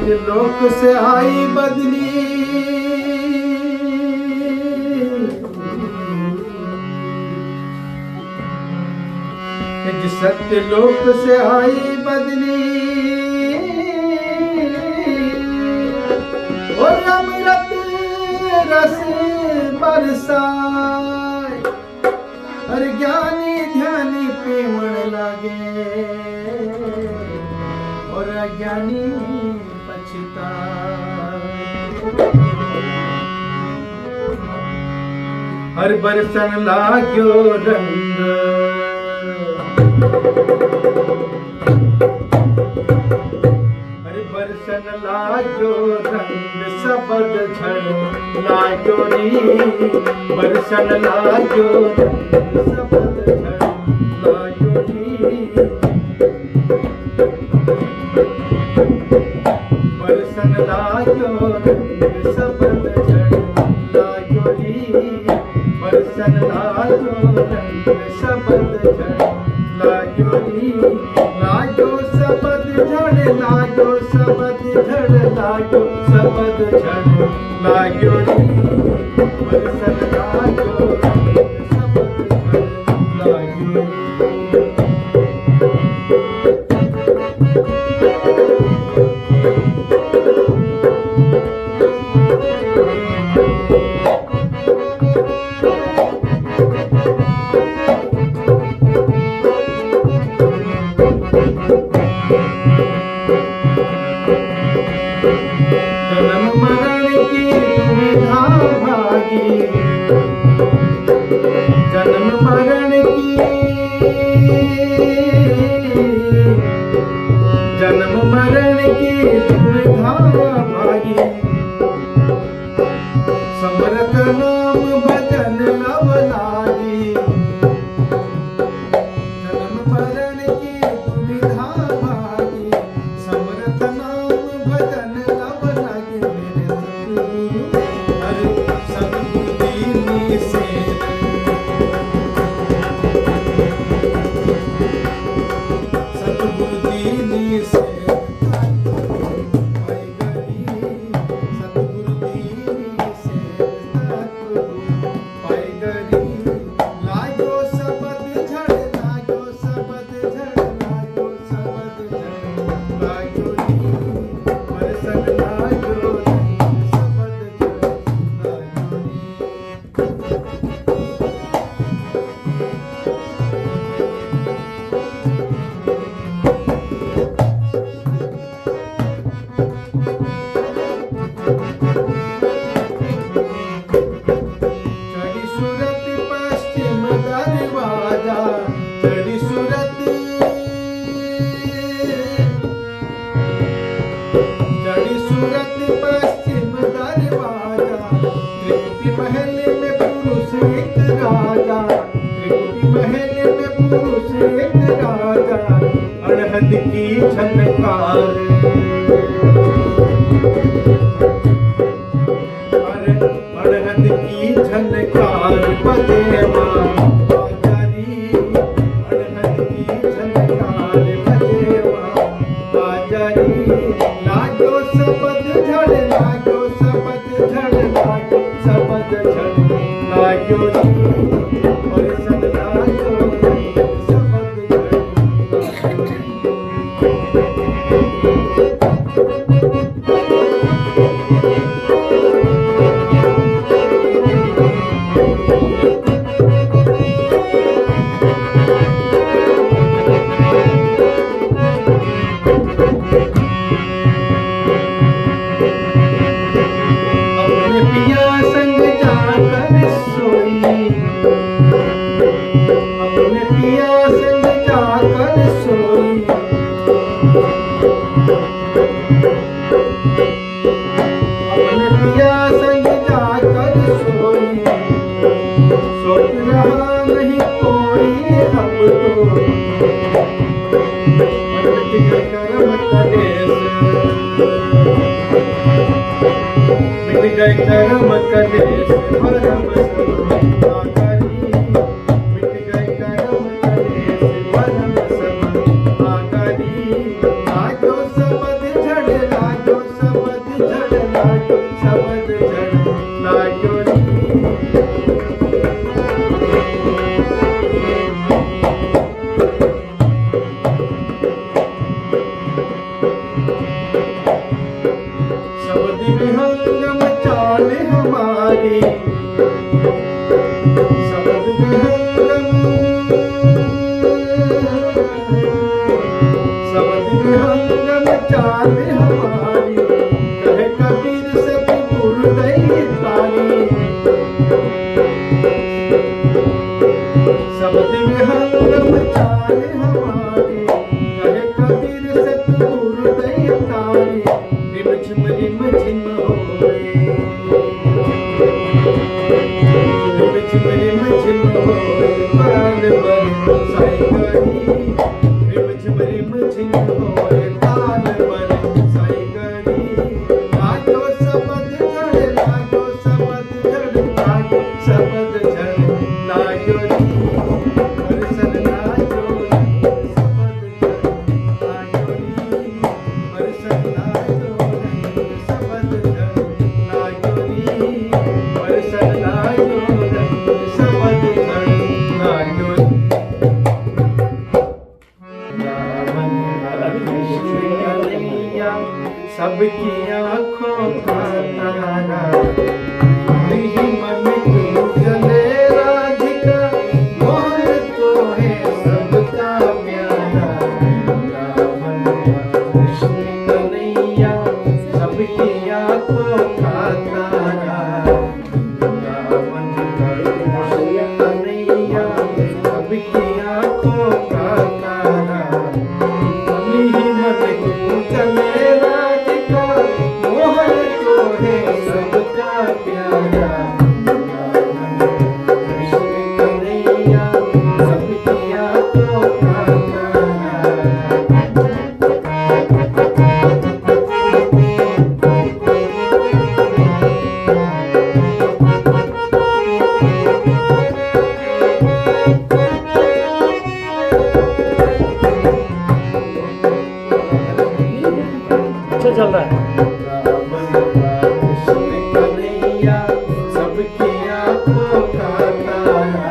सत्यलोक से आई बदली, सत्यलोक से आई बदली और अमृत रस बरसाए, हर ज्ञानी ध्यानी प्रेमण लागे और अज्ञानी पछताए। हर बरसन लाग्यो रंग, हर बरसन लाग्यो रंग सबद झड़ लाग्यो नी, बरसन लाग्यो रंग सबद झड़ लाग्यो नी, बरसन लाग्यो रंग सबद झड़ लाग्यो नी, बरसन लाग्यो रंग सबद झड़ लाग्यो नी, लाग्यो सबद झड़ लाग्यो सबद झड़ लाग्यो सबद झड़ लाग्यो नी, बरसन लाग्यो सबद झड़ लाग्यो नी। जन्म मरण की दुविधा भागी, जन्म मरण की, जन्म मरण की दुविधा भागी, समरथ नाम भजन लव लागी, जन्म मरण की दुविधा भागी, समरथ नाम भजन लव लागी, मेरे सतगुरु दीनी से, सतगुरु दीनी से पाई गई, सतगुरु दीनी से पाई गई, लागो सबद झड़ लागो सबद झड़ लागो सबद झड़ लागो नी, बरसन लागो सबद झड़ लागो नी। चढ़ी सूरत पश्चिम दरवाजा, चढ़ी सूरत, चढ़ी सूरत पश्चिम दरवाजा, त्रिकुटी महल में पुरुष एक राजा, त्रिकुटी महल में पुरुष एक राजा, अड़हद की झनकार, अड़हद की झनकार बजे मां बाजारी, अड़हद की झनकार बजे मां बाजारी, लागो सबद झड़ लागो सबद झड़ लागो सबद झड़ लाग्यो नी, बरसन लागो सबद झड़ लाग्यो नी। अपने पिया संग जाकर सोई, अपने पिया संग जाकर सोई, अपने पिया संग जाकर सोई, सोच रहा नहीं कोई अब तो, मिट गए कर्म कलेश, मिट गए कर्म कलेश भरम सम आकरी, मिट गए कर्म कलेश भरम सम आकरी, लागो सबद झड़ लागो झिम होए ताल बर साई गरी रिम झिम होए ताल बर साई गरी लागो सबद झड़ लागो सबद झड़ लागो सबद झड़ लागो री बरसन लागो सबद झड़ लागो री बरसन लागो सबद झड़ लागो री बरसन लागो सबद झड़ लागो सबकी आँखों का तारा नहीं मन क्यों जले राधिका मोहन तो है सबका प्यारा रावण कृष्ण कन्हैया सबकी आँखों का तारा रावण कृष्ण कन्हैया सबकी आँखों का तारा नहीं मन क्यों जले सबका प्यारा कृष्ण कन्हैया सबकी आँखों का तारा अच्छा चल रहा है। सबकी आँखों का तारा